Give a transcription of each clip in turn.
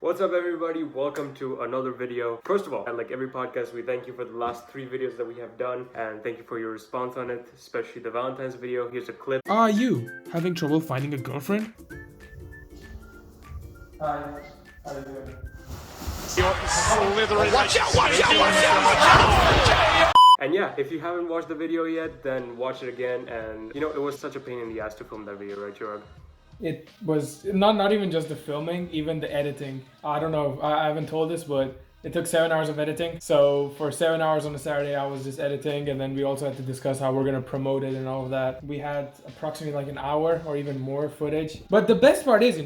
What's up everybody, welcome to another video. First of all, like every podcast, we thank you for the last 3 videos that we have done and thank you for your response on it, especially the Valentine's video. Here's a clip. Are you having trouble finding a girlfriend? Hi, how are you doing? Watch out! And yeah, if you haven't watched the video yet, then watch it again. And you know, it was such a pain in the ass to film that video, right, Chirag? It was not even just the filming, even the editing. I don't know, I haven't told this, but it took 7 hours of editing. So for 7 hours on a Saturday, I was just editing, and then we also had to discuss how we're gonna promote it and all of that. We had approximately like an hour or even more footage. But the best part is,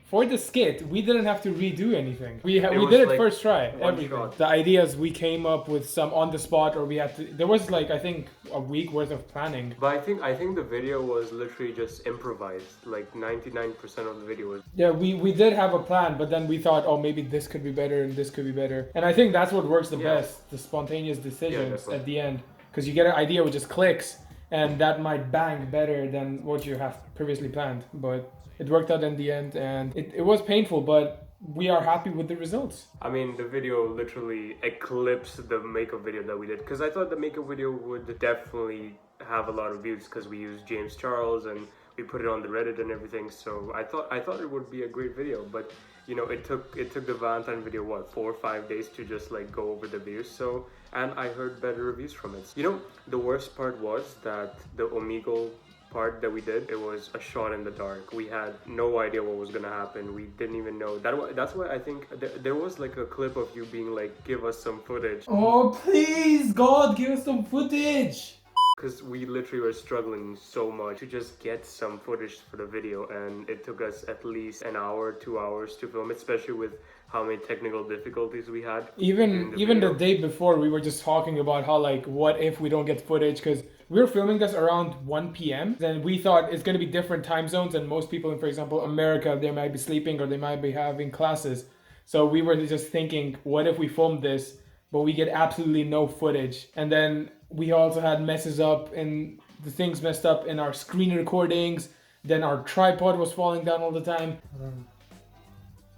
for the skit, we didn't have to redo anything. We did it like first try, everything. Shot. The ideas we came up with some on the spot, or we had to. There was like I think a week worth of planning. But I think the video was literally just improvised. Like 99% of the video was. Yeah, we did have a plan, but then we thought, oh, maybe this could be better and this could be better. And I think that's what works the best: the spontaneous decisions at the end, because you get an idea which just clicks, and that might bang better than what you have previously planned. But it worked out in the end, and it was painful, but we are happy with the results. I mean, the video literally eclipsed the makeup video that we did, because I thought the makeup video would definitely have a lot of views because we used James Charles and we put it on the Reddit and everything. So I thought it would be a great video, but it took the Valentine video 4 or 5 days to just like go over the views. So, and I heard better reviews from it. The worst part was that the Omegle part that we did, it was a shot in the dark. We had no idea what was gonna happen. We didn't even know. That's why I think there was like a clip of you being like, give us some footage. Oh please, God, give us some footage! Because we literally were struggling so much to just get some footage for the video, and it took us at least an hour, 2 hours to film it, especially with how many technical difficulties we had. Even the day before, we were just talking about how like, what if we don't get footage, because we were filming this around 1 p.m. Then we thought it's going to be different time zones, and most people in, for example, America, they might be sleeping or they might be having classes. So we were just thinking, what if we filmed this, but we get absolutely no footage? And then we also had messes up in the things messed up in our screen recordings. Then our tripod was falling down all the time.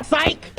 Psych!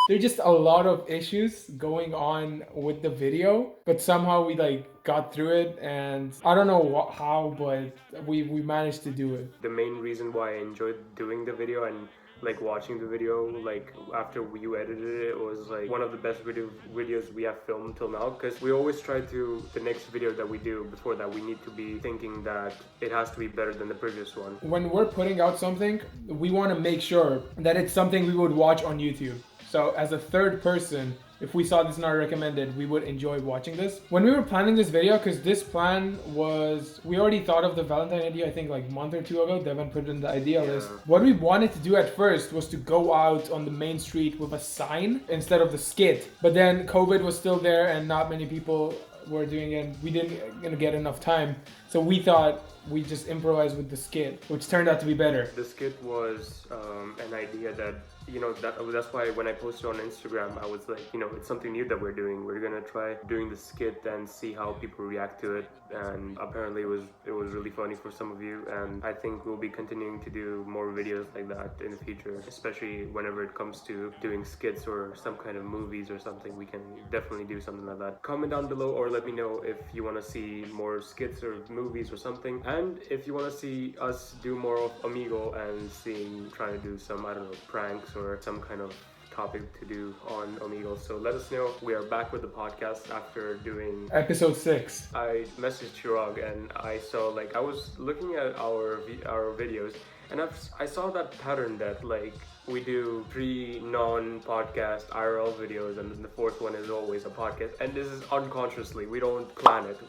There's just a lot of issues going on with the video, but somehow we like got through it, and I don't know how, but we managed to do it. The main reason why I enjoyed doing the video and like watching the video, like after you edited it, was like one of the best videos we have filmed till now, because we always try to, the next video that we do before that, we need to be thinking that it has to be better than the previous one. When we're putting out something, we want to make sure that it's something we would watch on YouTube. So as a third person, if we saw this in our recommended, we would enjoy watching this. When we were planning this video, because this plan was, we already thought of the Valentine idea, I think like a month or two ago. Devin put it in the idea list. What we wanted to do at first was to go out on the main street with a sign instead of the skit. But then COVID was still there and not many people were doing it. We didn't get enough time. So we thought we just improvised with the skit, which turned out to be better. The skit was an idea that, that's why when I posted on Instagram, I was like, it's something new that we're doing. We're gonna try doing the skit and see how people react to it. And apparently it was really funny for some of you. And I think we'll be continuing to do more videos like that in the future, especially whenever it comes to doing skits or some kind of movies or something. We can definitely do something like that. Comment down below or let me know if you want to see more skits or movies or something. And if you want to see us do more of Omegle and trying to do some, I don't know, pranks or some kind of topic to do on Omegle. So let us know. We are back with the podcast after doing episode 6. I messaged Chirag and I saw, like, I was looking at our videos, and I saw that pattern that like we do 3 non-podcast IRL videos, and then the 4th one is always a podcast. And this is unconsciously, we don't plan it.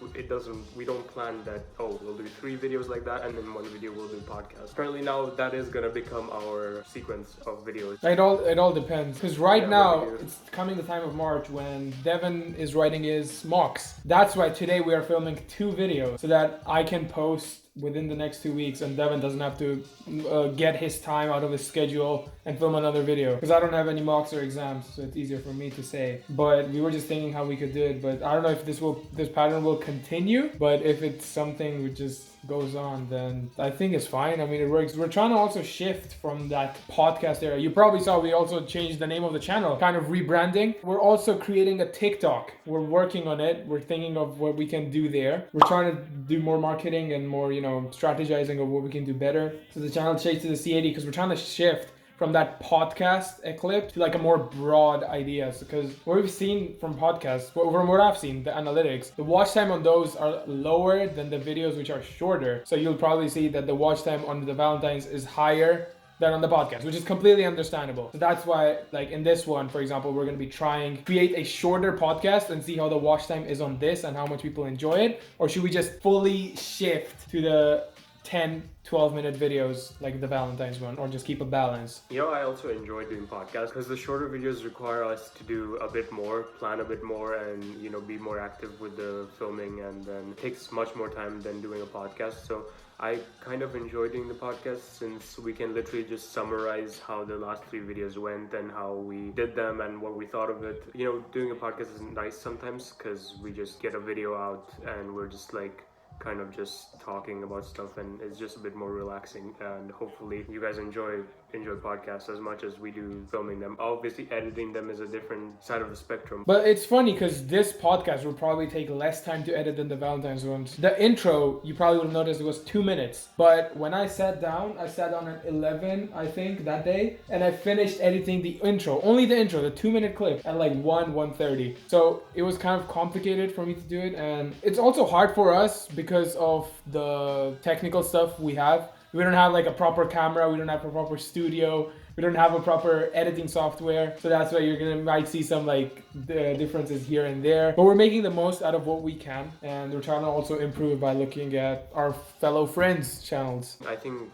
We don't plan that, oh, we'll do 3 videos like that, and then 1 video we'll do podcast. Apparently now that is gonna become our sequence of videos. It all depends. Because right now, it's coming the time of March when Devin is writing his mocks. That's why today we are filming 2 videos so that I can post within the next 2 weeks, and Devin doesn't have to get his time out of his schedule and film another video, because I don't have any mocks or exams, so it's easier for me to say. But we were just thinking how we could do it, but I don't know if this pattern will continue, but if it's something we just goes on, then I think it's fine. I mean, it works. We're trying to also shift from that podcast era. You probably saw we also changed the name of the channel, kind of rebranding. We're also creating a TikTok. We're working on it. We're thinking of what we can do there. We're trying to do more marketing and more, strategizing of what we can do better. So the channel changed to the CAD because we're trying to shift from that podcast clip to like a more broad ideas, because what we've seen from podcasts, from what I've seen, the analytics, the watch time on those are lower than the videos which are shorter. So you'll probably see that the watch time on the Valentine's is higher than on the podcast, which is completely understandable. So that's why, like in this one, for example, we're going to be trying to create a shorter podcast and see how the watch time is on this and how much people enjoy it. Or should we just fully shift to the 10-12 minute videos like the Valentine's one, or just keep a balance? I also enjoy doing podcasts because the shorter videos require us to do a bit more, plan a bit more, and be more active with the filming, and then it takes much more time than doing a podcast. So I kind of enjoy doing the podcast since we can literally just summarize how the last 3 videos went and how we did them and what we thought of it. Doing a podcast is nice sometimes because we just get a video out and we're just like kind of just talking about stuff, and it's just a bit more relaxing, and hopefully you guys enjoy podcasts as much as we do filming them. Obviously editing them is a different side of the spectrum. But it's funny because this podcast will probably take less time to edit than the Valentine's ones. The intro, you probably would have noticed, it was 2 minutes, but when I sat down at 11, I think, that day, and I finished editing the intro, only the intro, the 2-minute clip, at like 1:30. So it was kind of complicated for me to do it, and it's also hard for us because of the technical stuff we have. We don't have like a proper camera, we don't have a proper studio, we don't have a proper editing software. So that's why might see some like the differences here and there. But we're making the most out of what we can, and we're trying to also improve by looking at our fellow friends' channels. I think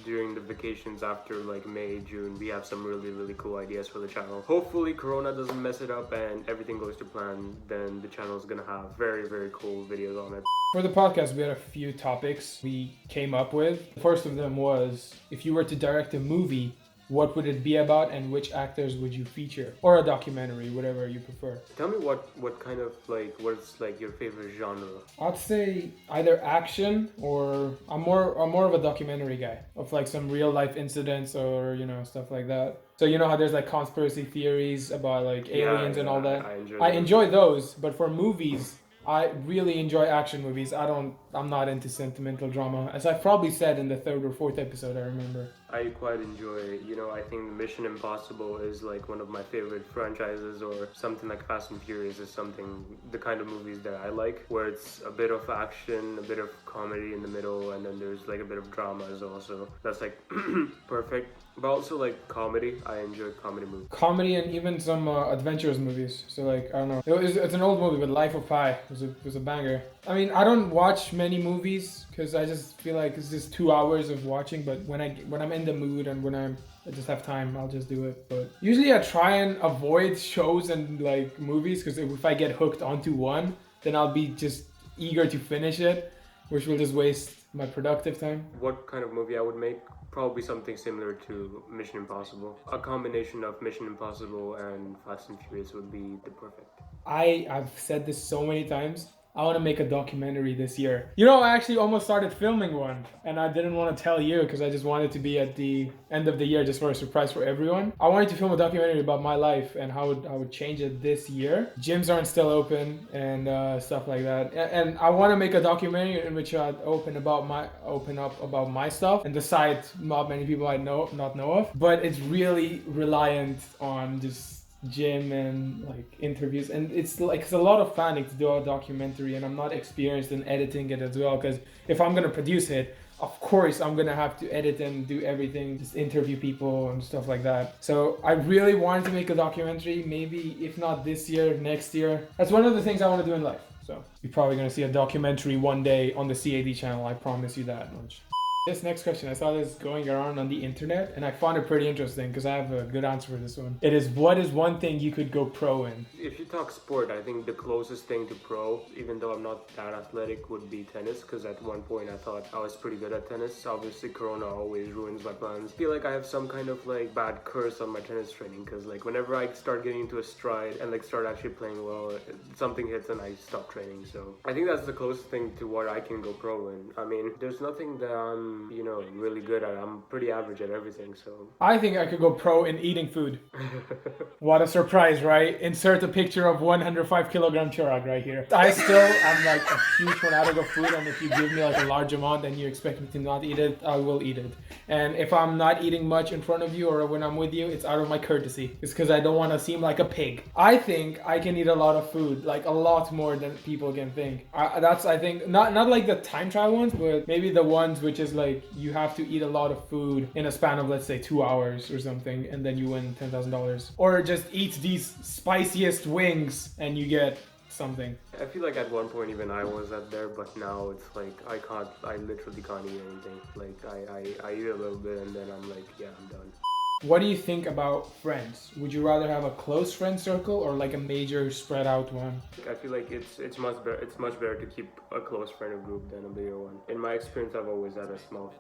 during the vacations after like May, June, we have some really, really cool ideas for the channel. Hopefully Corona doesn't mess it up and everything goes to plan, then the channel is gonna have very, very cool videos on it. For the podcast, we had a few topics we came up with. The first of them was, if you were to direct a movie, what would it be about and which actors would you feature? Or a documentary, whatever you prefer. Tell me what kind of what's like your favorite genre? I'd say either action, or I'm more of a documentary guy of like some real life incidents or stuff like that. So how there's like conspiracy theories about like aliens and all that. I enjoy those, but for movies, I really enjoy action movies. I'm not into sentimental drama, as I've probably said in the 3rd or 4th episode, I remember. I quite enjoy, I think Mission Impossible is like one of my favorite franchises, or something like Fast and Furious is the kind of movies that I like, where it's a bit of action, a bit of comedy in the middle, and then there's like a bit of drama as well. So that's like perfect. But also like comedy, I enjoy comedy movies. Comedy and even some adventurous movies. So like, I don't know. It's an old movie, but Life of Pi was a banger. I mean, I don't watch many movies because I just feel like it's just 2 hours of watching. But when I'm in the mood and when I just have time, I'll just do it. But usually I try and avoid shows and like movies, because if I get hooked onto one, then I'll be just eager to finish it, which will just waste my productive time. What kind of movie I would make? Probably something similar to Mission Impossible. A combination of Mission Impossible and Fast and Furious would be the perfect. I've said this so many times. I want to make a documentary this year. I actually almost started filming one, and I didn't want to tell you because I just wanted to be at the end of the year just for a surprise for everyone. I wanted to film a documentary about my life and how I would change it this year. Gyms aren't still open and stuff like that. And I want to make a documentary in which I'd open up about my stuff and the side not many people might not know of. But it's really reliant on just gym and like interviews, and it's a lot of planning to do a documentary, and I'm not experienced in editing it as well, because if I'm gonna produce it, of course I'm gonna have to edit and do everything, just interview people and stuff like that. So I really wanted to make a documentary, maybe if not this year, next year. That's one of the things I want to do in life. So you're probably gonna see a documentary one day on the CAD channel, I promise you that much. This next question, I saw this going around on the internet and I found it pretty interesting because I have a good answer for this one. It is, what is one thing you could go pro in? If you talk sport, I think the closest thing to pro, even though I'm not that athletic, would be tennis, because at one point I thought I was pretty good at tennis. Obviously Corona always ruins my plans. I feel like I have some kind of like bad curse on my tennis training, because like whenever I start getting into a stride and like start actually playing well, something hits and I stop training. So I think that's the closest thing to what I can go pro in. I mean, there's nothing that I'm, you know, really good at. I'm pretty average at everything, so. I think I could go pro in eating food. What a surprise, right? Insert a picture of 105-kilogram chorag right here. I still am like a huge fanatic of food, and if you give me like a large amount and you expect me to not eat it, I will eat it. And if I'm not eating much in front of you or when I'm with you, it's out of my courtesy. It's because I don't want to seem like a pig. I think I can eat a lot of food, like a lot more than people can think. I think, not like the time trial ones, but maybe the ones which is like you have to eat a lot of food in a span of, let's say, 2 hours or something, and then you win $10,000. Or just eat these spiciest wings and you get something. I feel like at one point even I was at there, but now it's like I literally can't eat anything. Like I eat a little bit and then I'm like, yeah, I'm done. What do you think about friends? Would you rather have a close friend circle or like a major spread out one? I feel like it's much better to keep a close friend group than a bigger one. In my experience, I've always had a small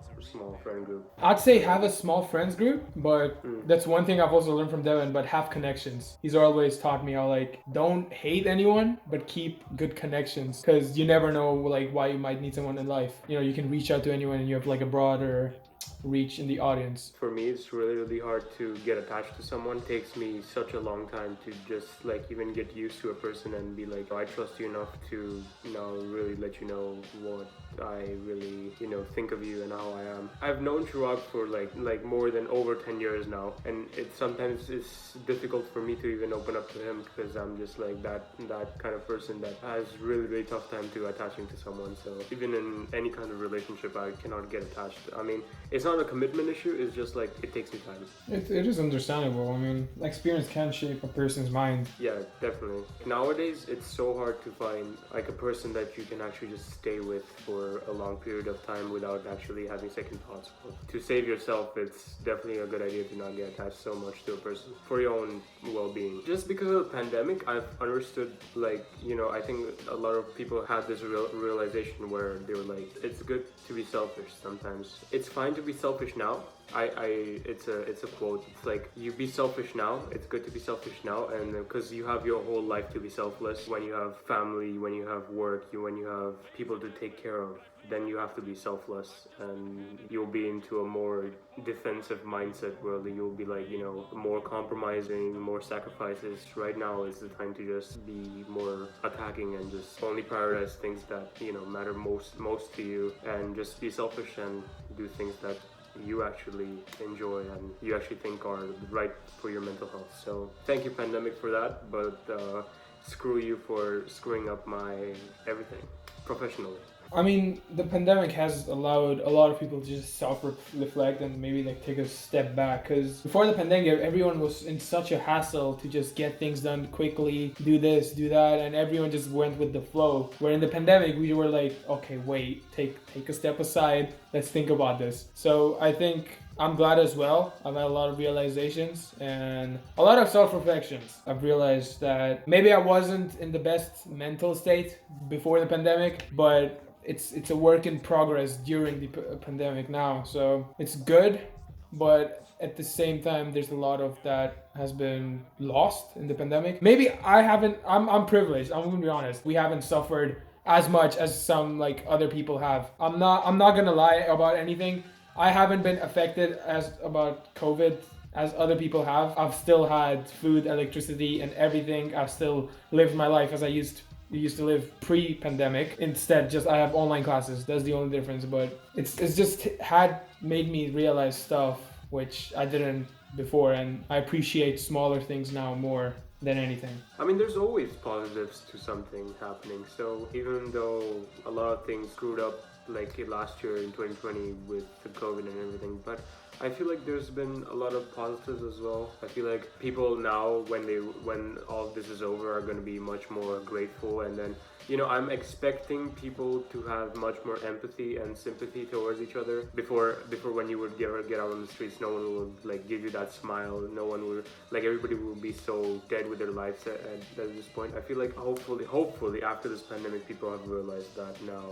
friend group. I'd say have a small friends group, but that's one thing I've also learned from Devin, but have connections. He's always taught me how like don't hate anyone, but keep good connections, because you never know like why you might need someone in life. You know, you can reach out to anyone and you have like a broader reach in the audience. For me, it's really hard to get attached to someone. It takes me such a long time to just like even get used to a person and be like, oh, I trust you enough to really let you know what I really think of you and how I am. I've known Chirag for like more than over 10 years now, and sometimes it's difficult for me to even open up to him because I'm just like that kind of person that has really tough time to attaching to someone. So even in any kind of relationship, I cannot get attached. I mean, it's not a commitment issue, it's just like it takes me time. It is understandable. I mean, experience can shape a person's mind. Yeah, definitely. Nowadays, it's so hard to find like a person that you can actually just stay with for a long period of time without actually having second thoughts. To save yourself, it's definitely a good idea to not get attached so much to a person for your own well-being. Just because of the pandemic, I've understood like, I think a lot of people had this realization where they were like, it's good to be selfish sometimes. It's fine to be selfish now. It's a quote. It's like, you be selfish now. It's good to be selfish now, and because you have your whole life to be selfless. When you have family, when you have work, when you have people to take care of, then you have to be selfless, and you'll be into a more defensive mindset where you'll be like, more compromising, more sacrifices. Right now is the time to just be more attacking and just only prioritize things that matter most to you, and just be selfish and do things that you actually enjoy and you actually think are right for your mental health. So thank you, pandemic, for that, but screw you for screwing up my everything professionally. I mean, the pandemic has allowed a lot of people to just self-reflect and maybe like take a step back, because before the pandemic, everyone was in such a hassle to just get things done quickly, do this, do that, and everyone just went with the flow. Where in the pandemic, we were like, okay, wait, take a step aside, let's think about this. So I think I'm glad as well. I've had a lot of realizations and a lot of self-reflections. I've realized that maybe I wasn't in the best mental state before the pandemic, but it's a work in progress during the pandemic now. So it's good, but at the same time, there's a lot of that has been lost in the pandemic. Maybe I'm privileged. I'm gonna be honest. We haven't suffered as much as some like other people have. I'm not gonna lie about anything. I haven't been affected about COVID as other people have. I've still had food, electricity, and everything. I've still lived my life as I used to live pre-pandemic. Instead, just I have online classes. That's the only difference. But it's just had made me realize stuff which I didn't before, and I appreciate smaller things now more than anything. I mean, there's always positives to something happening. So even though a lot of things screwed up like last year in 2020 with the COVID and everything, but I feel like there's been a lot of positives as well. I feel like people now, when all of this is over, are going to be much more grateful, and then I'm expecting people to have much more empathy and sympathy towards each other. Before when you would get out on the streets, no one will like give you that smile. No one will, like, everybody will be so dead with their lives at this point. I feel like hopefully after this pandemic, people have realized that now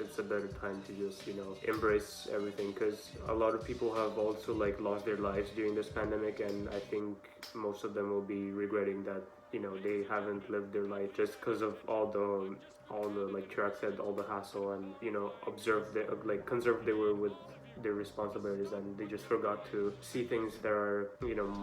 it's a better time to just embrace everything, because a lot of people have also like lost their lives during this pandemic, and I think most of them will be regretting that they haven't lived their life just because of all the like Chirag said, all the hassle, and conserved they were with their responsibilities, and they just forgot to see things that are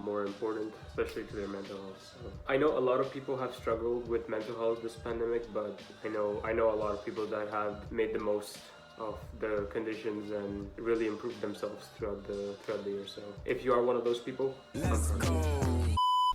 more important, especially to their mental health. So I know a lot of people have struggled with mental health this pandemic, but I know a lot of people that have made the most of the conditions and really improved themselves throughout the year. So if you are one of those people, let's go.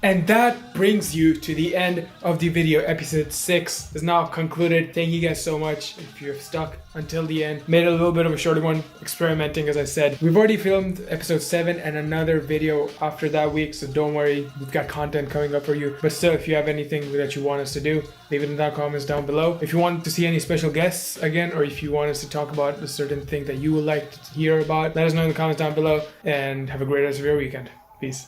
And that brings you to the end of the video. Episode 6 is now concluded. Thank you guys so much if you've stuck until the end. Made it a little bit of a shorter one, experimenting as I said. We've already filmed episode 7 and another video after that week, so don't worry, we've got content coming up for you. But still, if you have anything that you want us to do, leave it in the comments down below. If you want to see any special guests again, or if you want us to talk about a certain thing that you would like to hear about, let us know in the comments down below, and have a great rest of your weekend. Peace.